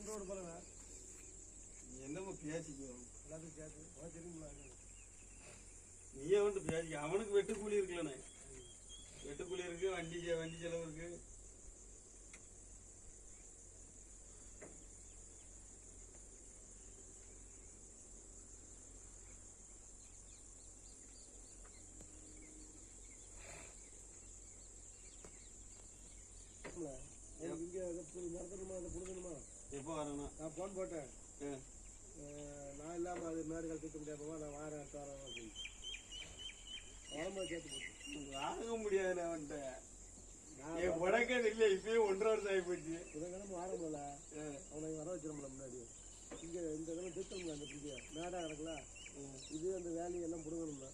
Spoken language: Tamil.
ரோடு போலங்க என்னமோ பேசிக்கோ எல்லாத்தையும் சேர்த்து உனக்கு தெரியுங்களா நீயே வந்து பேசிக்க அவனுக்கு வெட்டு கூலி இருக்குல்லண்ணே வெட்டு கூலி இருக்கு வண்டி செலவு இருக்கு இங்கே நடத்தணுமா அதை கொடுக்கணுமா எப்போ வரணும்னா நான் ஃபோன் போட்டேன் நான் இல்லாமல் அது மேடுகள் தூக்க முடியாதவா நான் வாரேன் அடுத்த வாரம் அப்படின்னு உடம்பு சேர்த்து போட்டு வாங்க முடியாது அவன்கிட்ட என் உடக்கது இல்லை இப்பயும் 1.5 வருஷம் ஆகி போச்சு புதன்கிழமை வாரமில்ல அவனை வர வச்சிரும்ல முன்னாடி இங்கே இந்த இதெல்லாம் தூக்கணும்ல அந்த பிடிக்க மேடாக கிடக்கல இது அந்த வேலையெல்லாம் பிடுங்கணும்ல